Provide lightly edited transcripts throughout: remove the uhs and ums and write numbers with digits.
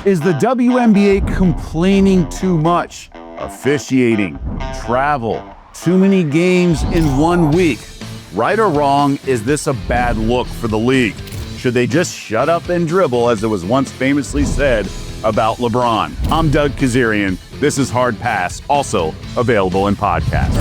Is the WNBA complaining too much? Officiating, travel, too many games in 1 week. Right or wrong, is this a bad look for the league? Should they just shut up and dribble, as it was once famously said about LeBron? I'm Doug Kezirian. This is Hard Pass, also available in podcast.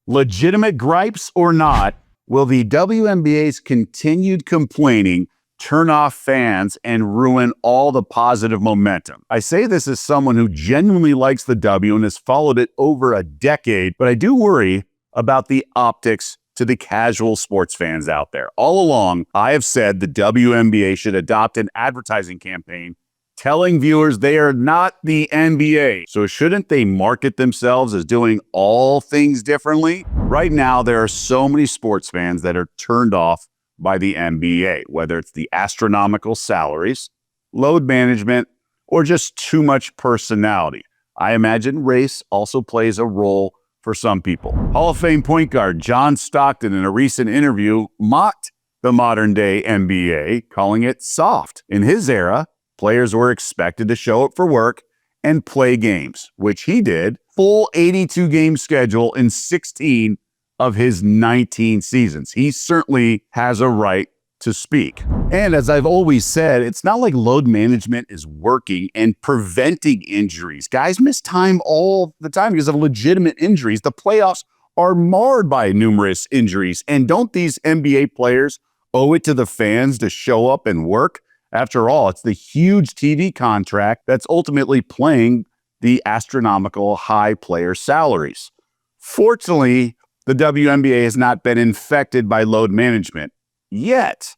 Legitimate gripes or not, will the WNBA's continued complaining turn off fans and ruin all the positive momentum? I say this as someone who genuinely likes the W and has followed it over a decade, but I do worry about the optics to the casual sports fans out there. All along, I have said the WNBA should adopt an advertising campaign telling viewers they are not the NBA. So shouldn't they market themselves as doing all things differently? Right now, there are so many sports fans that are turned off by the NBA, whether it's the astronomical salaries, load management, or just too much personality. I imagine race also plays a role for some people. Hall of Fame point guard John Stockton, in a recent interview, mocked the modern-day NBA, calling it soft. In his era, players were expected to show up for work and play games, which he did. Full 82-game schedule in 16 of his 19 seasons. He certainly has a right to speak. And as I've always said, it's not like load management is working and preventing injuries. Guys miss time all the time because of legitimate injuries. The playoffs are marred by numerous injuries. And don't these NBA players owe it to the fans to show up and work? After all, it's the huge TV contract that's ultimately paying the astronomical high player salaries. Fortunately, the WNBA has not been infected by load management yet.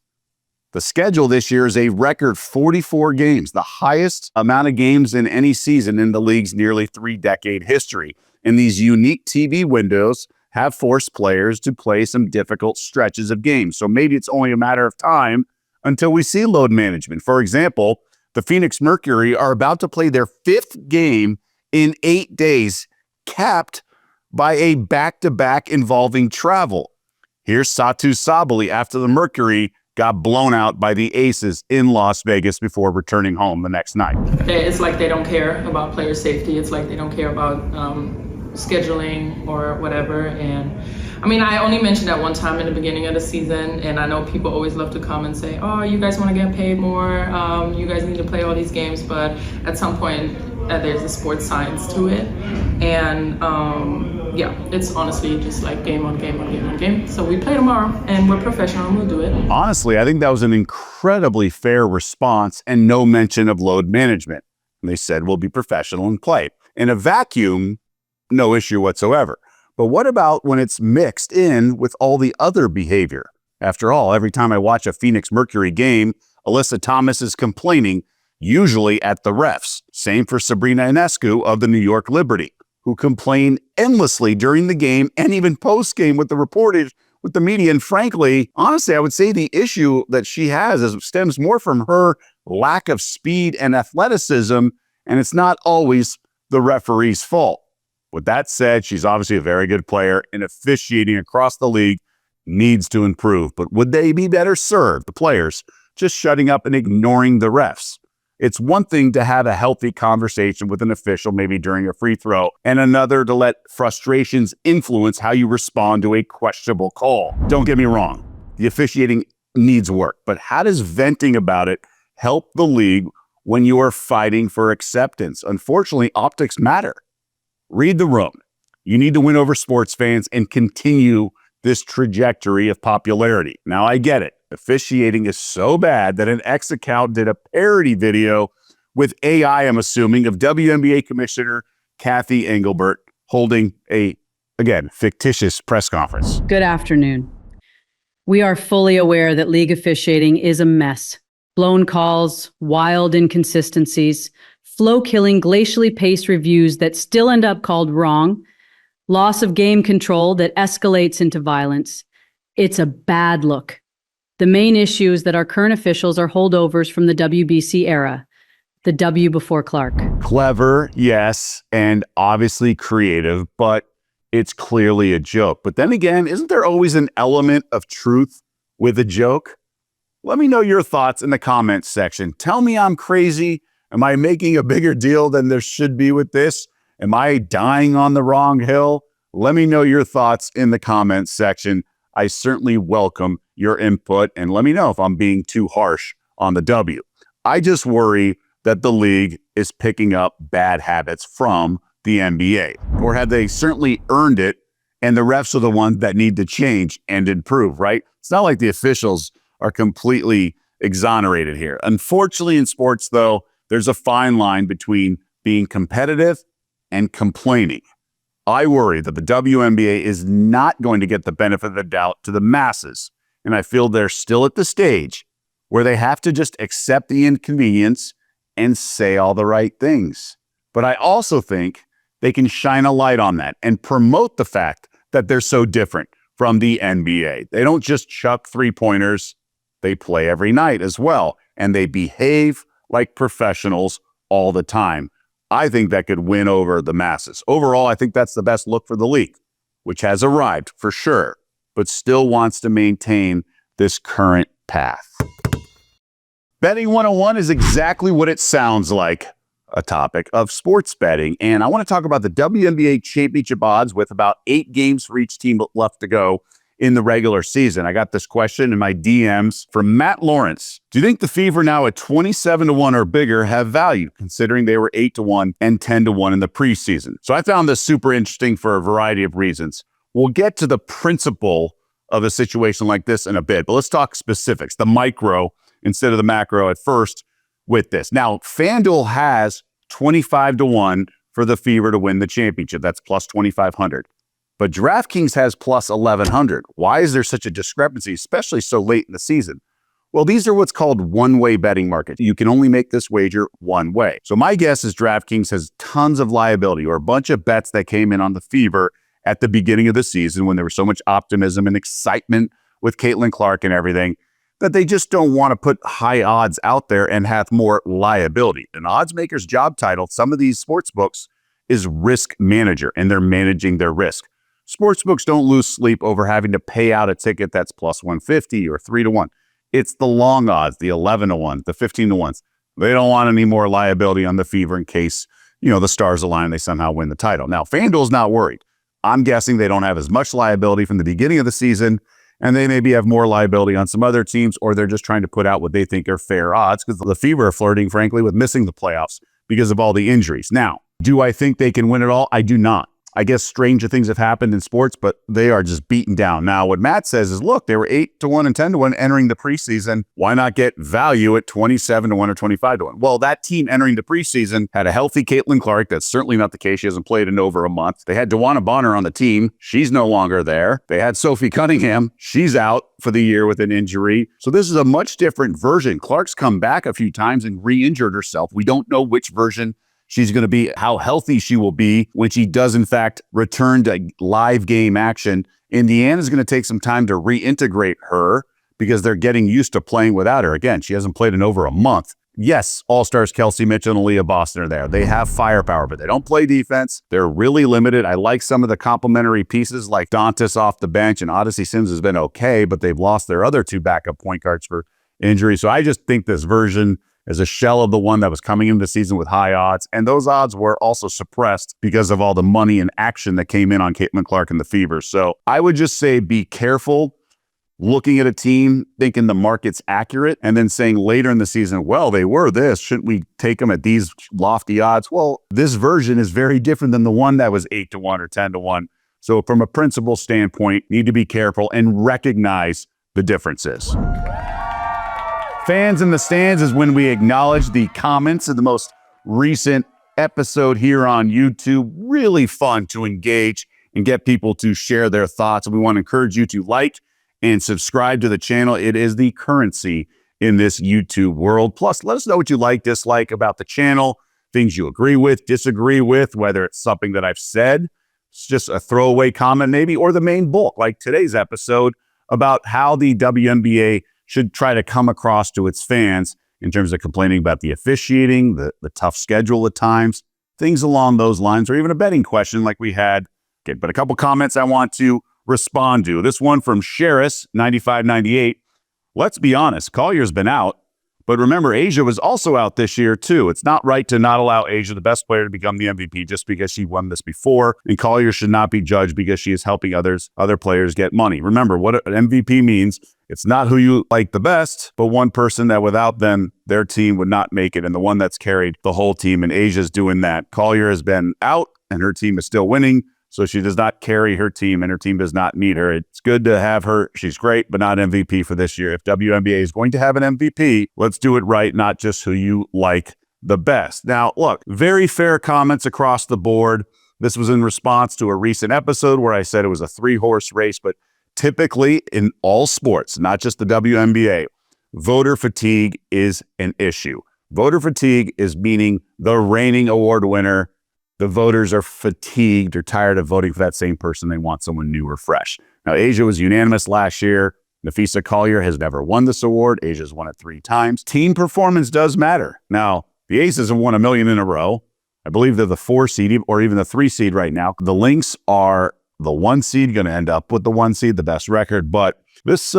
The schedule this year is a record 44 games, the highest amount of games in any season in the league's nearly 3-decade history. And these unique TV windows have forced players to play some difficult stretches of games. So maybe it's only a matter of time until we see load management. For example, the Phoenix Mercury are about to play their 5th game in 8 days, capped by a back-to-back involving travel. Here's Satou Sabally after the Mercury got blown out by the Aces in Las Vegas before returning home the next night. It's like they don't care about player safety. It's like they don't care about scheduling or whatever. And I mean, I only mentioned that one time in the beginning of the season, and I know people always love to come and say, oh, you guys want to get paid more, you guys need to play all these games, but at some point there's a sports science to it. And yeah, it's honestly just like game on game on game on game. So we play tomorrow and we're professional and we'll do it. Honestly, I think that was an incredibly fair response and no mention of load management. And they said, we'll be professional and play. In a vacuum, no issue whatsoever. But what about when it's mixed in with all the other behavior? After all, every time I watch a Phoenix Mercury game, Alyssa Thomas is complaining, usually at the refs. Same for Sabrina Ionescu of the New York Liberty, who complain endlessly during the game and even post-game with the reportage with the media. And frankly, honestly, I would say the issue that she has stems more from her lack of speed and athleticism, and it's not always the referee's fault. With that said, she's obviously a very good player, and officiating across the league needs to improve. But would they be better served, the players, just shutting up and ignoring the refs? It's one thing to have a healthy conversation with an official, maybe during a free throw, and another to let frustrations influence how you respond to a questionable call. Don't get me wrong, the officiating needs work, but how does venting about it help the league when you are fighting for acceptance? Unfortunately, optics matter. Read the room. You need to win over sports fans and continue this trajectory of popularity. Now, I get it. Officiating is so bad that an X account did a parody video with AI, I'm assuming, of WNBA Commissioner Kathy Engelbert holding a, again, fictitious press conference. Good afternoon. We are fully aware that league officiating is a mess. Blown calls, wild inconsistencies, flow-killing, glacially paced reviews that still end up called wrong, loss of game control that escalates into violence. It's a bad look. The main issue is that our current officials are holdovers from the WBC era, the W before Clark. Clever, yes, and obviously creative, but it's clearly a joke. But then again, isn't there always an element of truth with a joke? Let me know your thoughts in the comments section. Tell me I'm crazy. Am I making a bigger deal than there should be with this? Am I dying on the wrong hill? Let me know your thoughts in the comments section. I certainly welcome your input, and let me know if I'm being too harsh on the W. I just worry that the league is picking up bad habits from the NBA, or have they certainly earned it, and the refs are the ones that need to change and improve, right? It's not like the officials are completely exonerated here. Unfortunately, in sports, though, there's a fine line between being competitive and complaining. I worry that the WNBA is not going to get the benefit of the doubt to the masses, and I feel they're still at the stage where they have to just accept the inconvenience and say all the right things. But I also think they can shine a light on that and promote the fact that they're so different from the NBA. They don't just chuck three-pointers, they play every night as well, and they behave like professionals all the time. I think that could win over the masses. Overall, I think that's the best look for the league, which has arrived for sure, but still wants to maintain this current path. Betting 101 is exactly what it sounds like, a topic of sports betting. And I want to talk about the WNBA championship odds with about 8 games for each team left to go in the regular season. I got this question in my DMs from Matt Lawrence. Do you think the Fever, now at 27-1 or bigger, have value, considering they were 8-1 and 10-1 in the preseason? So I found this super interesting for a variety of reasons. We'll get to the principle of a situation like this in a bit, but let's talk specifics, the micro instead of the macro at first with this. Now, FanDuel has 25-1 for the Fever to win the championship. That's plus 2,500. But DraftKings has plus 1,100. Why is there such a discrepancy, especially so late in the season? Well, these are what's called one-way betting markets. You can only make this wager one way. So my guess is DraftKings has tons of liability, or a bunch of bets that came in on the Fever at the beginning of the season when there was so much optimism and excitement with Caitlin Clark and everything, that they just don't want to put high odds out there and have more liability. An odds maker's job title, some of these sports books, is risk manager, and they're managing their risk. Sportsbooks don't lose sleep over having to pay out a ticket that's plus 150 or 3-1. It's the long odds, the 11-1, the 15-1s. They don't want any more liability on the Fever in case, the stars align and they somehow win the title. Now, FanDuel's not worried. I'm guessing they don't have as much liability from the beginning of the season, and they maybe have more liability on some other teams, or they're just trying to put out what they think are fair odds, because the Fever are flirting, frankly, with missing the playoffs because of all the injuries. Now, do I think they can win it all? I do not. I guess stranger things have happened in sports, but they are just beaten down. Now, what Matt says is, look, they were 8-1 and 10-1 entering the preseason. Why not get value at 27-1 or 25-1? Well, that team entering the preseason had a healthy Caitlin Clark. That's certainly not the case. She hasn't played in over a month. They had DeWanna Bonner on the team. She's no longer there. They had Sophie Cunningham. She's out for the year with an injury. So this is a much different version. Clark's come back a few times and re-injured herself. We don't know which version she's going to be, how healthy she will be when she does, in fact, return to live game action. Indiana's going to take some time to reintegrate her because they're getting used to playing without her. Again, she hasn't played in over a month. Yes, All-Stars Kelsey Mitchell and Aaliyah Boston are there. They have firepower, but they don't play defense. They're really limited. I like some of the complementary pieces like Dantas off the bench, and Odyssey Sims has been okay, but they've lost their other 2 backup point guards for injury. So I just think this version as a shell of the one that was coming into the season with high odds. And those odds were also suppressed because of all the money and action that came in on Caitlin Clark and the Fever. So I would just say be careful looking at a team, thinking the market's accurate, and then saying later in the season, well, they were this. Shouldn't we take them at these lofty odds? Well, this version is very different than the one that was 8-1 or 10-1. So from a principle standpoint, need to be careful and recognize the differences. Fans in the Stands is when we acknowledge the comments of the most recent episode here on YouTube. Really fun to engage and get people to share their thoughts. And we want to encourage you to like and subscribe to the channel. It is the currency in this YouTube world. Plus, let us know what you like, dislike about the channel, things you agree with, disagree with, whether it's something that I've said, it's just a throwaway comment maybe, or the main bulk, like today's episode about how the WNBA should try to come across to its fans in terms of complaining about the officiating, the tough schedule at times, things along those lines, or even a betting question like we had. Okay, but a couple comments I want to respond to. This one from Sheris, 9598. let's be honest, Collier's been out. But remember, A'ja was also out this year, too. It's not right to not allow A'ja, the best player, to become the MVP just because she won this before. And Collier should not be judged because she is helping other players get money. Remember, what an MVP means, it's not who you like the best, but one person that without them, their team would not make it. And the one that's carried the whole team. And A'ja's doing that. Collier has been out, and her team is still winning. So she does not carry her team, and her team does not need her. It's good to have her. She's great, but not MVP for this year. If WNBA is going to have an MVP, let's do it right, not just who you like the best. Now, look, very fair comments across the board. This was in response to a recent episode where I said it was a 3-horse race, but typically in all sports, not just the WNBA, voter fatigue is an issue. Voter fatigue is meaning the reigning award winner, the voters are fatigued or tired of voting for that same person. They want someone new or fresh. Now, A'ja was unanimous last year. Nafisa Collier has never won this award. A'ja's won it 3 times. Team performance does matter. Now, the Aces have won 1 million in a row. I believe they're the 4 seed or even the 3 seed right now. The Lynx are the 1 seed, going to end up with the 1 seed, the best record. But this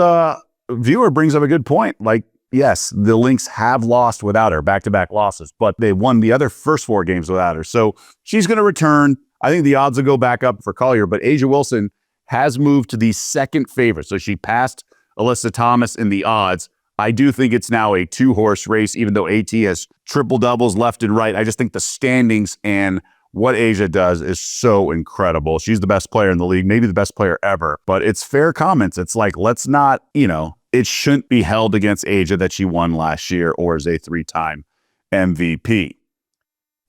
viewer brings up a good point. Like, yes, the Lynx have lost without her, back-to-back losses, but they won the other first 4 games without her. So she's going to return. I think the odds will go back up for Collier, but A'ja Wilson has moved to the second favorite. So she passed Alyssa Thomas in the odds. I do think it's now a 2-horse race, even though AT has triple doubles left and right. I just think the standings and what A'ja does is so incredible. She's the best player in the league, maybe the best player ever, but it's fair comments. It's like, let's not, it shouldn't be held against A'ja that she won last year or is a 3-time MVP.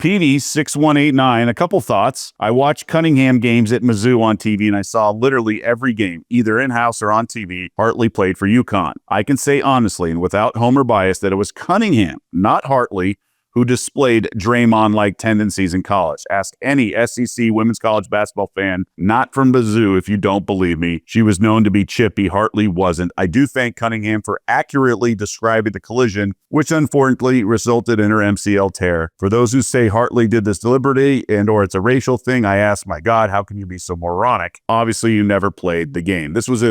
PD6189, a couple thoughts. I watched Cunningham games at Mizzou on TV, and I saw literally every game, either in-house or on TV, Hartley played for UConn. I can say honestly and without homer bias that it was Cunningham, not Hartley, who displayed Draymond-like tendencies in college. Ask any SEC women's college basketball fan, not from Mizzou, if you don't believe me. She was known to be chippy. Hartley wasn't. I do thank Cunningham for accurately describing the collision, which unfortunately resulted in her MCL tear. For those who say Hartley did this deliberately and or it's a racial thing, I ask, my God, how can you be so moronic? Obviously, you never played the game. This was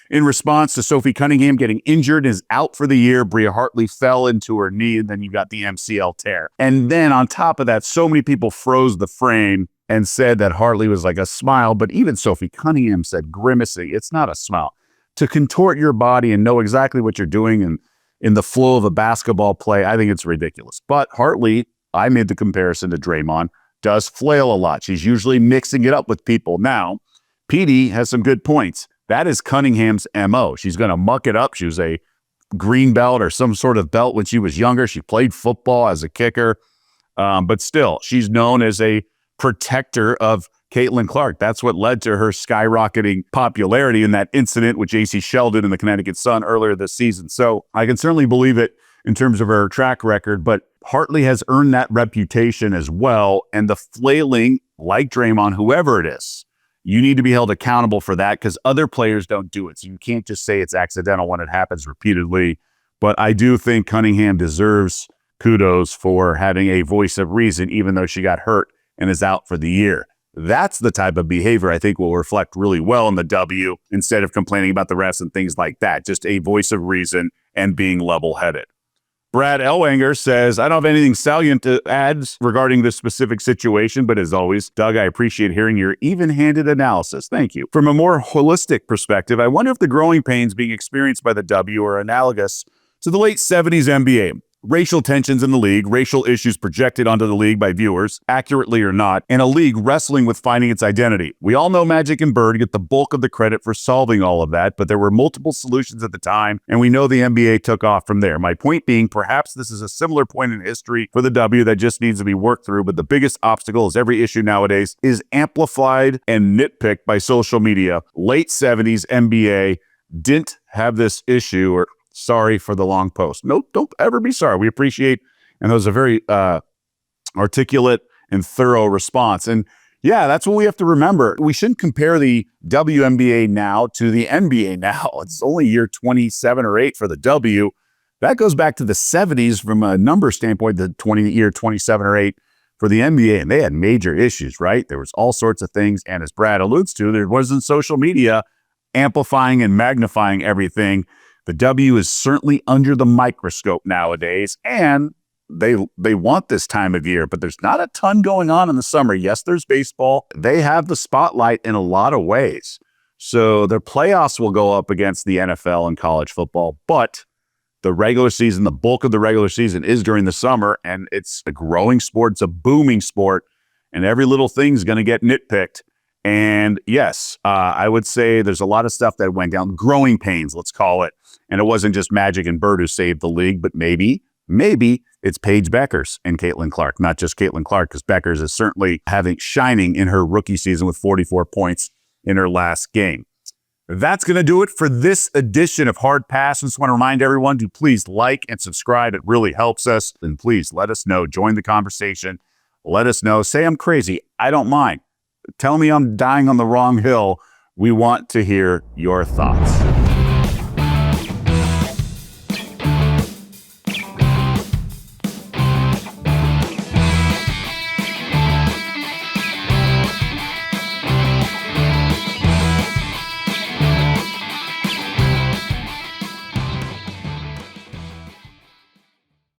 in response to Sophie Cunningham getting injured and is out for the year. Bria Hartley fell into her knee, and then you got the MCL tear. And then on top of that, so many people froze the frame and said that Hartley was like a smile, but even Sophie Cunningham said grimacing. It's not a smile. To contort your body and know exactly what you're doing and in the flow of a basketball play, I think it's ridiculous. But Hartley, I made the comparison to Draymond, does flail a lot. She's usually mixing it up with people. Now, PD has some good points. That is Cunningham's MO. She's going to muck it up. She was a green belt or some sort of belt when she was younger. She played football as a kicker. But still, she's known as a protector of Caitlin Clark. That's what led to her skyrocketing popularity in that incident with J.C. Sheldon in the Connecticut Sun earlier this season. So I can certainly believe it in terms of her track record, but Hartley has earned that reputation as well. And the flailing, like Draymond, whoever it is, you need to be held accountable for that because other players don't do it. So you can't just say it's accidental when it happens repeatedly. But I do think Cunningham deserves kudos for having a voice of reason, even though she got hurt and is out for the year. That's the type of behavior I think will reflect really well in the W instead of complaining about the refs and things like that. Just a voice of reason and being level-headed. Brad Elwanger says, I don't have anything salient to add regarding this specific situation, but as always, Doug, I appreciate hearing your even-handed analysis. Thank you. From a more holistic perspective, I wonder if the growing pains being experienced by the W are analogous to the late 70s NBA. Racial tensions in the league, racial issues projected onto the league by viewers, accurately or not, and a league wrestling with finding its identity. We all know Magic and Bird get the bulk of the credit for solving all of that, but there were multiple solutions at the time, and we know the NBA took off from there. My point being, perhaps this is a similar point in history for the W that just needs to be worked through, but the biggest obstacle is every issue nowadays is amplified and nitpicked by social media. Late 70s NBA didn't have this issue, or sorry for the long post. No, don't ever be sorry. We appreciate, and that was a very articulate and thorough response. And yeah, that's what we have to remember. We shouldn't compare the WNBA now to the NBA now. It's only year 27 or 8 for the W. That goes back to the 70s from a number standpoint, the year 27 or 8 for the NBA. And they had major issues, right? There was all sorts of things. And as Brad alludes to, there wasn't social media amplifying and magnifying everything. The W is certainly under the microscope nowadays, and they want this time of year, but there's not a ton going on in the summer. Yes, there's baseball. They have the spotlight in a lot of ways. So their playoffs will go up against the NFL and college football, but the regular season, the bulk of the regular season is during the summer, and it's a growing sport. It's a booming sport, and every little thing's going to get nitpicked. And yes, I would say there's a lot of stuff that went down, growing pains, let's call it. And it wasn't just Magic and Bird who saved the league, but maybe it's Paige Beckers and Caitlin Clark, not just Caitlin Clark, because Beckers is certainly shining in her rookie season with 44 points in her last game. That's going to do it for this edition of Hard Pass. I just want to remind everyone to please like and subscribe. It really helps us. And please let us know. Join the conversation. Let us know. Say I'm crazy. I don't mind. Tell me I'm dying on the wrong hill. We want to hear your thoughts.